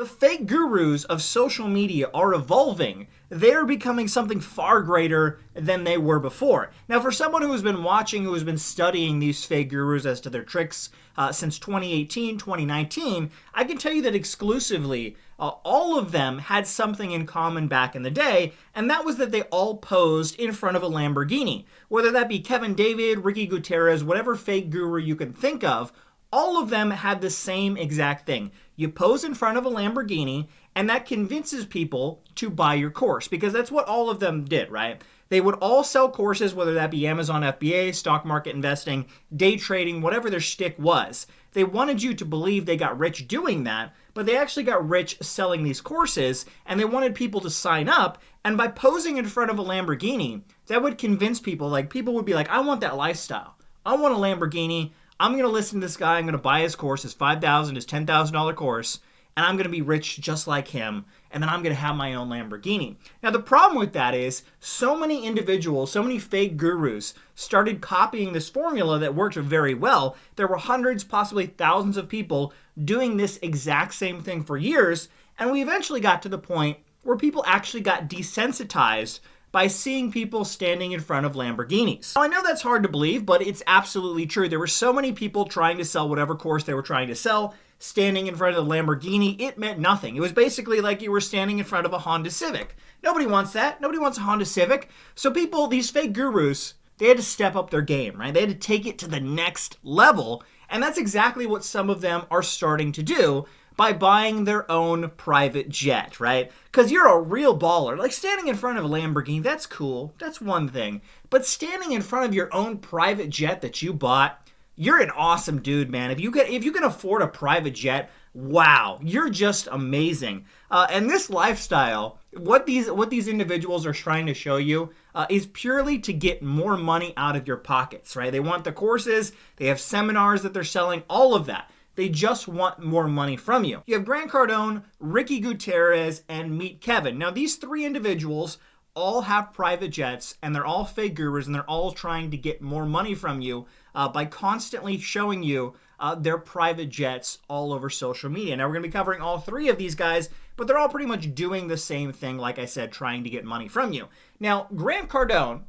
The fake gurus of social media are evolving. They're becoming something far greater than they were before. Now, for someone who has been watching, who has been studying these fake gurus as to their tricks since 2018, 2019, I can tell you that exclusively, all of them had something in common back in the day, and that was that they all posed in front of a Lamborghini. Whether that be Kevin David, Ricky Gutierrez, whatever fake guru you can think of, all of them had the same exact thing. You pose in front of a Lamborghini, and that convinces people to buy your course, because that's what all of them did, right? They would all sell courses, whether that be Amazon FBA, stock market investing, day trading, whatever their shtick was. They wanted you to believe they got rich doing that, but they actually got rich selling these courses, and they wanted people to sign up, and by posing in front of a Lamborghini, that would convince people, like people would be like, I want that lifestyle. I want a Lamborghini. I'm going to listen to this guy. I'm going to buy his course, his $5,000, his $10,000 course, and I'm going to be rich just like him, and then I'm going to have my own Lamborghini. Now, the problem with that is so many individuals, so many fake gurus started copying this formula that worked very well. There were hundreds, possibly thousands of people doing this exact same thing for years, and we eventually got to the point where people actually got desensitized by seeing people standing in front of Lamborghinis. Now, I know that's hard to believe, but it's absolutely true. There were so many people trying to sell whatever course they were trying to sell, standing in front of the Lamborghini. It meant nothing. It was basically like you were standing in front of a Honda Civic. Nobody wants that. Nobody wants a Honda Civic. So people, these fake gurus, they had to step up their game, right? They had to take it to the next level, and that's exactly what some of them are starting to do by buying their own private jet, right? Because you're a real baller. Like, standing in front of a Lamborghini, that's cool. That's one thing. But standing in front of your own private jet that you bought, you're an awesome dude, man. If you can afford a private jet, wow, you're just amazing. And this lifestyle, what these individuals are trying to show you is purely to get more money out of your pockets, right? They want the courses, they have seminars that they're selling, all of that. They just want more money from you. You have Grant Cardone, Ricky Gutierrez, and Meet Kevin. Now, these three individuals all have private jets, and they're all fake gurus, and they're all trying to get more money from you by constantly showing you their private jets all over social media. Now, we're going to be covering all three of these guys, but they're all pretty much doing the same thing, like I said, trying to get money from you. Now, Grant Cardone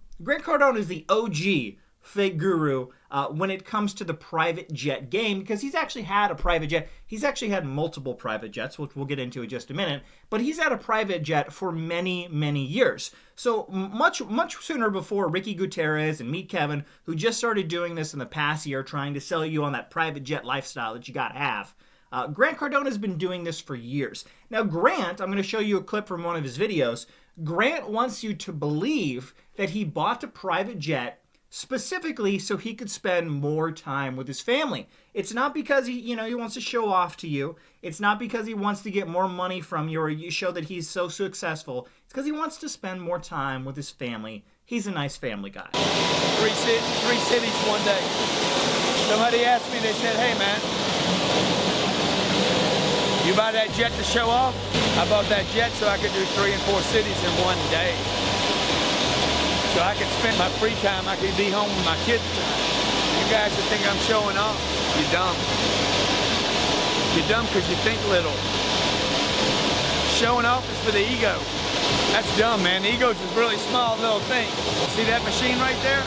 is the OG fake guru when it comes to the private jet game, because he's actually had a private jet. He's actually had multiple private jets, which we'll get into in just a minute, but he's had a private jet for many, many years. So much sooner before Ricky Gutierrez and Meet Kevin, who just started doing this in the past year, trying to sell you on that private jet lifestyle that you gotta have. Grant Cardone has been doing this for years. Now, Grant, I'm going to show you a clip from one of his videos. Grant wants you to believe that he bought a private jet specifically so he could spend more time with his family. It's not because he wants to show off to you. It's not because he wants to get more money from you or you show that he's so successful. It's because he wants to spend more time with his family. He's a nice family guy. Three cities one day. Somebody asked me, they said, hey man, you buy that jet to show off? I bought that jet so I could do 3 and 4 cities in one day. So I could spend my free time, I could be home with my kids. You guys that think I'm showing off, you're dumb. You're dumb because you think little. Showing off is for the ego. That's dumb, man. The ego's this really small little thing. See that machine right there?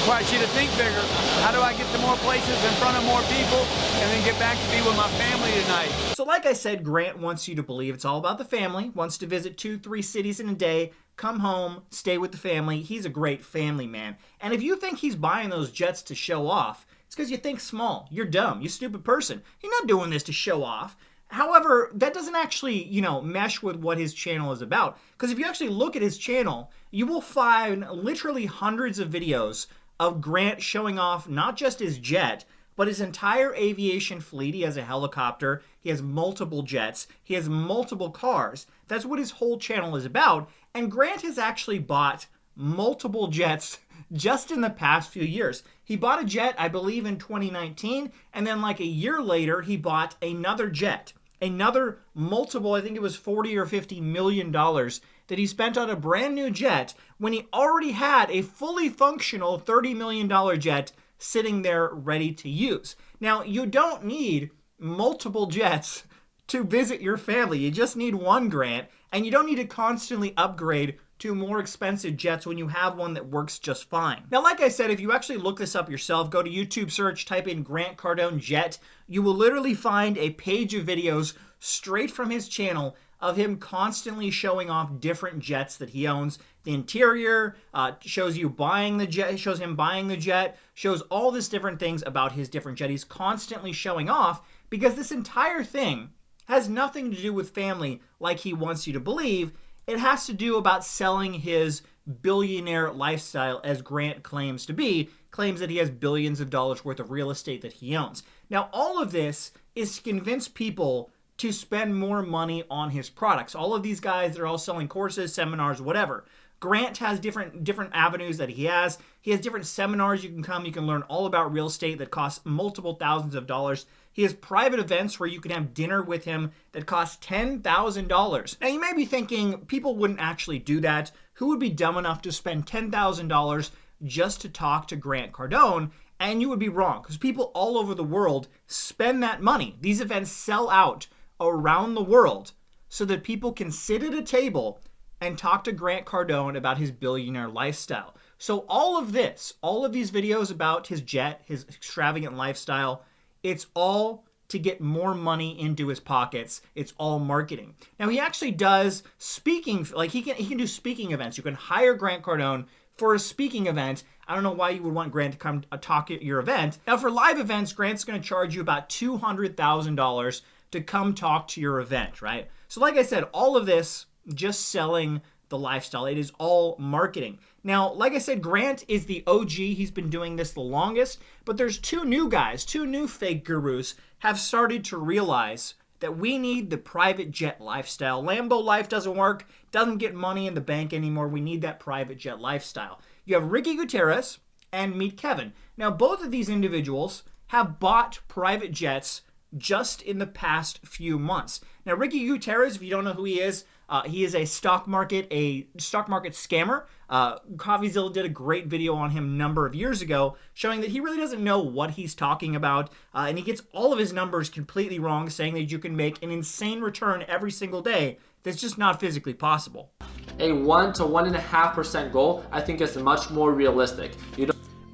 Requires you to think bigger. How do I get to more places in front of more people and then get back to be with my family tonight? So like I said, Grant wants you to believe it's all about the family, wants to visit 2-3 cities in a day, come home, stay with the family. He's a great family man. And if you think he's buying those jets to show off, it's because you think small. You're dumb. You're a stupid person. You're not doing this to show off. However, that doesn't actually, mesh with what his channel is about. Because if you actually look at his channel, you will find literally hundreds of videos of Grant showing off not just his jet, but his entire aviation fleet. He has a helicopter, he has multiple jets, he has multiple cars. That's what his whole channel is about. And Grant has actually bought multiple jets just in the past few years. He bought a jet, I believe, in 2019, and then like a year later, he bought another jet. Another multiple, I think it was $40 or $50 million that he spent on a brand new jet when he already had a fully functional $30 million jet sitting there ready to use. Now, you don't need multiple jets to visit your family. You just need one, Grant, and you don't need to constantly upgrade to more expensive jets when you have one that works just fine. Now, like I said, if you actually look this up yourself, go to YouTube search, type in Grant Cardone jet, you will literally find a page of videos straight from his channel of him constantly showing off different jets that he owns. The interior shows you buying the jet, shows him buying the jet, shows all these different things about his different jet. He's constantly showing off because this entire thing has nothing to do with family like he wants you to believe. It has to do about selling his billionaire lifestyle, as Grant claims to be, claims that he has billions of dollars worth of real estate that he owns. Now, all of this is to convince people to spend more money on his products. All of these guys, they're all selling courses, seminars, whatever. Grant has different avenues that he has. He has different seminars you can come. You can learn all about real estate that costs multiple thousands of dollars. He has private events where you can have dinner with him that cost $10,000. Now, you may be thinking people wouldn't actually do that. Who would be dumb enough to spend $10,000 just to talk to Grant Cardone? And you would be wrong, because people all over the world spend that money. These events sell out around the world so that people can sit at a table and talk to Grant Cardone about his billionaire lifestyle. So all of this, all of these videos about his jet, his extravagant lifestyle, it's all to get more money into his pockets. It's all marketing. Now, he actually does speaking, like he can do speaking events. You can hire Grant Cardone for a speaking event. I don't know why you would want Grant to come talk at your event. Now, for live events, Grant's going to charge you about $200,000 to come talk to your event, right? So like I said, all of this just selling the lifestyle. It is all marketing. Now, like I said, Grant is the OG. He's been doing this the longest, but there's two new guys, two new fake gurus have started to realize that we need the private jet lifestyle. Lambo life doesn't work, doesn't get money in the bank anymore. We need that private jet lifestyle. You have Ricky Gutierrez and Meet Kevin. Now, both of these individuals have bought private jets just in the past few months. Now, Ricky Gutierrez, if you don't know who he is a stock market scammer. CoffeeZilla did a great video on him a number of years ago, showing that he really doesn't know what he's talking about, and he gets all of his numbers completely wrong, saying that you can make an insane return every single day. That's just not physically possible. A 1 to 1.5% goal, I think, is much more realistic.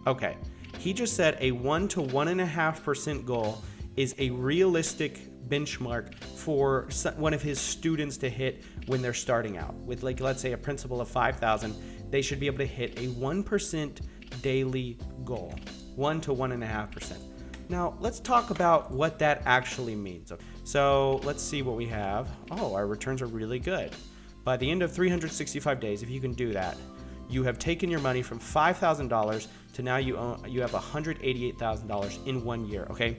Okay, he just said a 1 to 1.5% goal is a realistic benchmark for one of his students to hit when they're starting out. With, like, let's say a principal of 5,000, they should be able to hit a 1% daily goal, 1 to 1.5%. Now, let's talk about what that actually means. So let's see what we have. Oh, our returns are really good. By the end of 365 days, if you can do that, you have taken your money from $5,000 to now you have $188,000 in 1 year, okay?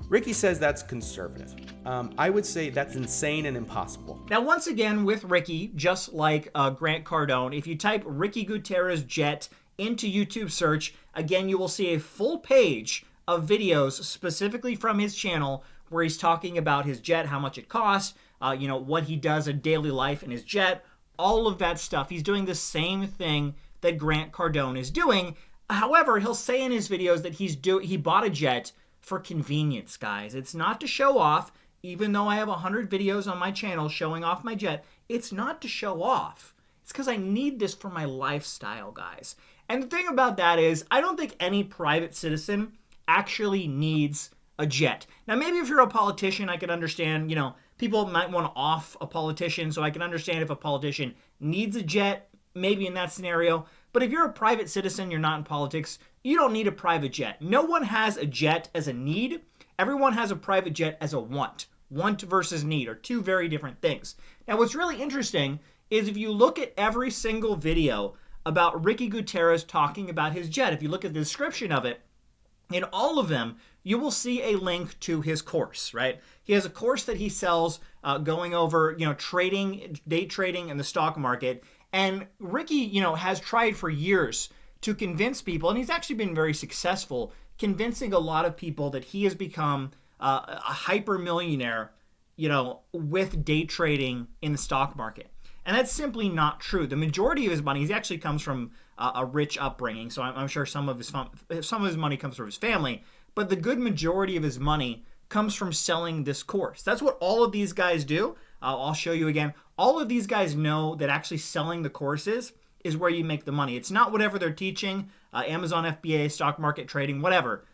Ricky says that's conservative. I would say that's insane and impossible. Now, once again, with Ricky, just like Grant Cardone, if you type Ricky Gutierrez jet into YouTube search, again, you will see a full page of videos specifically from his channel where he's talking about his jet, how much it costs, what he does in daily life in his jet, all of that stuff. He's doing the same thing that Grant Cardone is doing. However, he'll say in his videos that he bought a jet for convenience, guys. It's not to show off. Even though I have 100 videos on my channel showing off my jet, it's not to show off. It's because I need this for my lifestyle, guys. And the thing about that is, I don't think any private citizen actually needs a jet. Now, maybe if you're a politician, I can understand, people might want to off a politician, so I can understand if a politician needs a jet, maybe in that scenario. But if you're a private citizen, you're not in politics, you don't need a private jet. No one has a jet as a need. Everyone has a private jet as a want. Want versus need are two very different things. Now, what's really interesting is if you look at every single video about Ricky Gutierrez talking about his jet, if you look at the description of it, in all of them, you will see a link to his course, right? He has a course that he sells going over, trading, day trading in the stock market. And Ricky, has tried for years to convince people, and he's actually been very successful, convincing a lot of people that he has become a hyper millionaire, with day trading in the stock market. And that's simply not true. The majority of his money, he actually comes from a rich upbringing, so I'm sure some of his money comes from his family, but the good majority of his money comes from selling this course. That's what all of these guys do. I'll show you again. All of these guys know that actually selling the courses is where you make the money. It's not whatever they're teaching, Amazon FBA, stock market trading, whatever.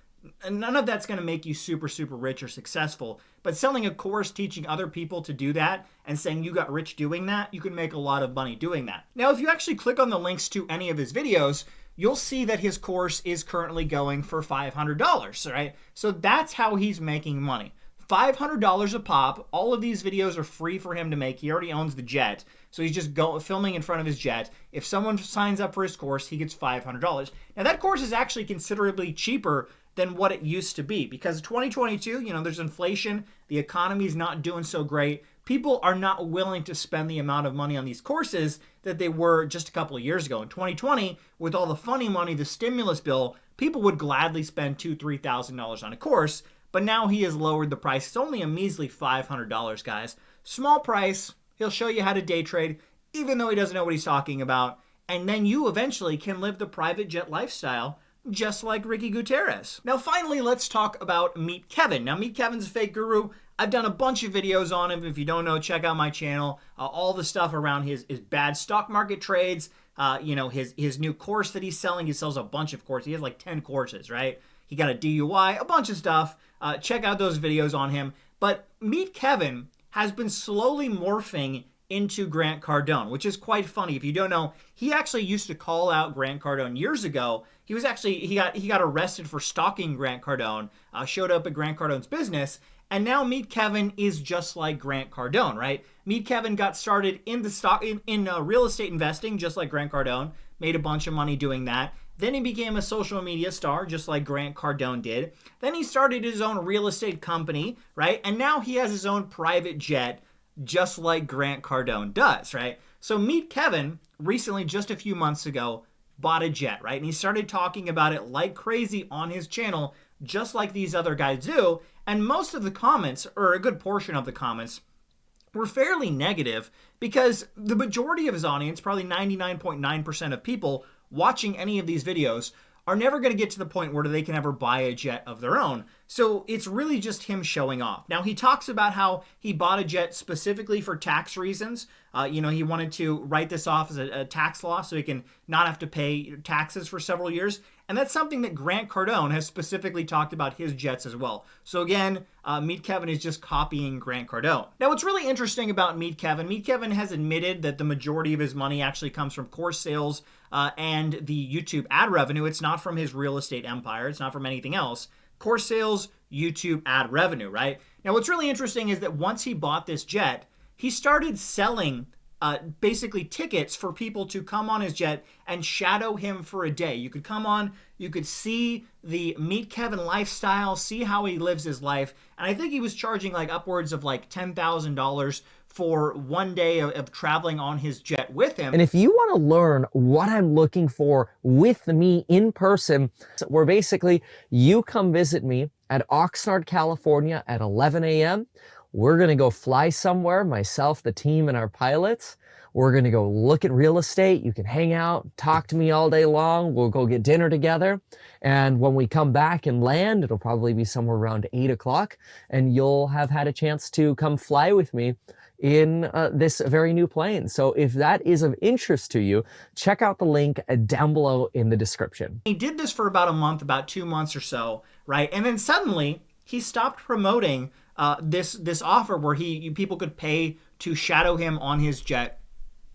None of that's going to make you super, super rich or successful. But selling a course, teaching other people to do that, and saying you got rich doing that, you can make a lot of money doing that. Now, if you actually click on the links to any of his videos, you'll see that his course is currently going for $500, right? So that's how he's making money. $500 a pop. All of these videos are free for him to make. He already owns the jet, so he's just filming in front of his jet. If someone signs up for his course, he gets $500. Now, that course is actually considerably cheaper than what it used to be, because 2022, there's inflation, the economy's not doing so great. People are not willing to spend the amount of money on these courses that they were just a couple of years ago. In 2020, with all the funny money, the stimulus bill, people would gladly spend $2,000, $3,000 on a course, but now he has lowered the price. It's only a measly $500, guys. Small price. He'll show you how to day trade, even though he doesn't know what he's talking about, and then you eventually can live the private jet lifestyle just like Ricky Gutierrez. Now, finally, let's talk about Meet Kevin. Now, Meet Kevin's a fake guru. I've done a bunch of videos on him. If you don't know, check out my channel. All the stuff around his bad stock market trades, his new course that he's selling. He sells a bunch of courses. He has like 10 courses, right? He got a DUI, a bunch of stuff. Check out those videos on him. But Meet Kevin has been slowly morphing into Grant Cardone, which is quite funny. If you don't know, he actually used to call out Grant Cardone years ago. He got arrested for stalking Grant Cardone, showed up at Grant Cardone's business, and now Meet Kevin is just like Grant Cardone, right? Meet Kevin got started in the real estate investing, just like Grant Cardone, made a bunch of money doing that. Then he became a social media star, just like Grant Cardone did. Then he started his own real estate company, right? And now he has his own private jet, just like Grant Cardone does, right? So Meet Kevin recently, just a few months ago, bought a jet, right? And he started talking about it like crazy on his channel, just like these other guys do. And most of the comments, or a good portion of the comments, were fairly negative, because the majority of his audience, probably 99.9% of people watching any of these videos, are never going to get to the point where they can ever buy a jet of their own. So it's really just him showing off. Now, he talks about how he bought a jet specifically for tax reasons. He wanted to write this off as a tax loss so he can not have to pay taxes for several years. And that's something that Grant Cardone has specifically talked about his jets as well. So again, Meet Kevin is just copying Grant Cardone. Now, what's really interesting about Meet Kevin has admitted that the majority of his money actually comes from course sales and the YouTube ad revenue. It's not from his real estate empire. It's not from anything else. Course sales, YouTube ad revenue, right? Now, what's really interesting is that once he bought this jet, he started selling basically tickets for people to come on his jet and shadow him for a day. You could come on, you could see the Meet Kevin lifestyle, see how he lives his life. And I think he was charging like upwards of like $10,000 for one day of traveling on his jet with him. And if you want to learn what I'm looking for with me in person, where basically you come visit me at Oxnard, California at 11 a.m., we're going to go fly somewhere, myself, the team, and our pilots. We're going to go look at real estate. You can hang out, talk to me all day long. We'll go get dinner together. And when we come back and land, it'll probably be somewhere around 8 o'clock. And you'll have had a chance to come fly with me in this very new plane. So if that is of interest to you, check out the link down below in the description. He did this for about a month, about 2 months or so, right? And then suddenly he stopped promoting this offer where people could pay to shadow him on his jet.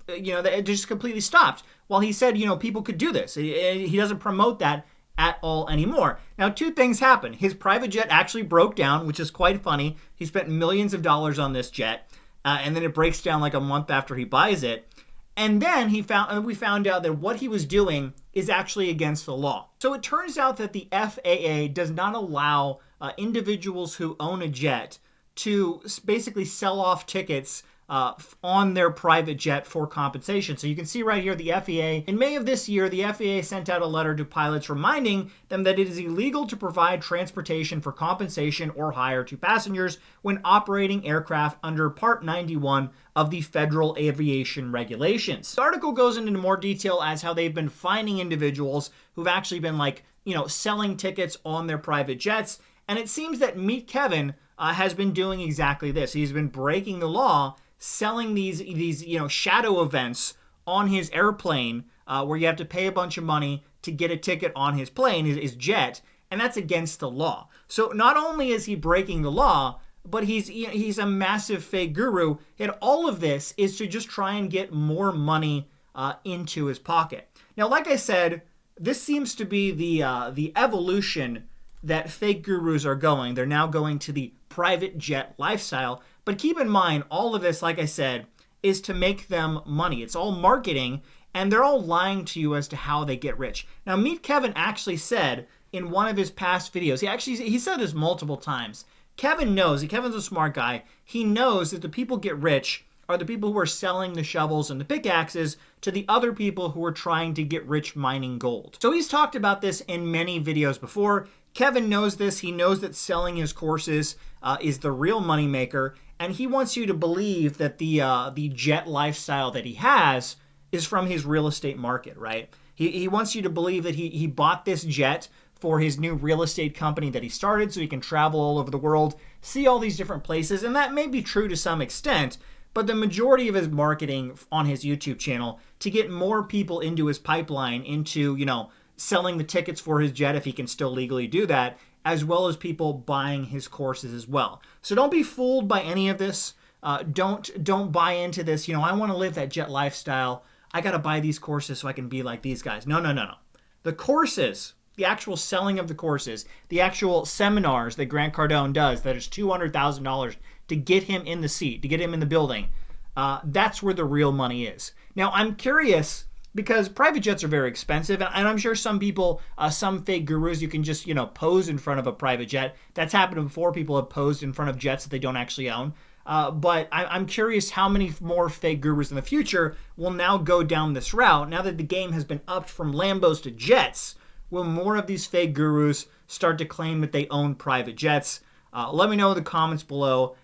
It just completely stopped. While he said, people could do this. He doesn't promote that at all anymore. Now, two things happened. His private jet actually broke down, which is quite funny. He spent millions of dollars on this jet, and then it breaks down like a month after he buys it. And then we found out that what he was doing is actually against the law. So it turns out that the FAA does not allow individuals who own a jet to basically sell off tickets on their private jet for compensation. So you can see right here, the FAA, in May of this year, the FAA sent out a letter to pilots reminding them that it is illegal to provide transportation for compensation or hire to passengers when operating aircraft under Part 91 of the Federal Aviation Regulations. The article goes into more detail as how they've been finding individuals who've actually been selling tickets on their private jets. And it seems that Meet Kevin has been doing exactly this. He's been breaking the law, selling these shadow events on his airplane, where you have to pay a bunch of money to get a ticket on his plane, his jet, and that's against the law. So not only is he breaking the law, but he's a massive fake guru, and all of this is to just try and get more money into his pocket. Now, like I said, this seems to be the evolution that fake gurus are going. They're now going to the private jet lifestyle. But keep in mind, all of this, like I said, is to make them money. It's all marketing, and they're all lying to you as to how they get rich. Now, Meet Kevin actually said in one of his past videos, he said this multiple times. Kevin's a smart guy. He knows that the people get rich are the people who are selling the shovels and the pickaxes to the other people who are trying to get rich mining gold. So he's talked about this in many videos before. Kevin knows this. He knows that selling his courses is the real moneymaker, and he wants you to believe that the jet lifestyle that he has is from his real estate market, right? He wants you to believe that he bought this jet for his new real estate company that he started so he can travel all over the world, see all these different places, and that may be true to some extent, but the majority of his marketing on his YouTube channel to get more people into his pipeline, into, selling the tickets for his jet if he can still legally do that, as well as people buying his courses as well. So don't be fooled by any of this. Don't buy into this, I want to live that jet lifestyle. I got to buy these courses so I can be like these guys. No. The courses, the actual selling of the courses, the actual seminars that Grant Cardone does that is $200,000 to get him in the seat, to get him in the building, that's where the real money is. Now, I'm curious, because private jets are very expensive, and I'm sure some people, some fake gurus, you can just, pose in front of a private jet. That's happened before. People have posed in front of jets that they don't actually own. But I'm curious how many more fake gurus in the future will now go down this route. Now that the game has been upped from Lambos to jets, will more of these fake gurus start to claim that they own private jets? Let me know in the comments below.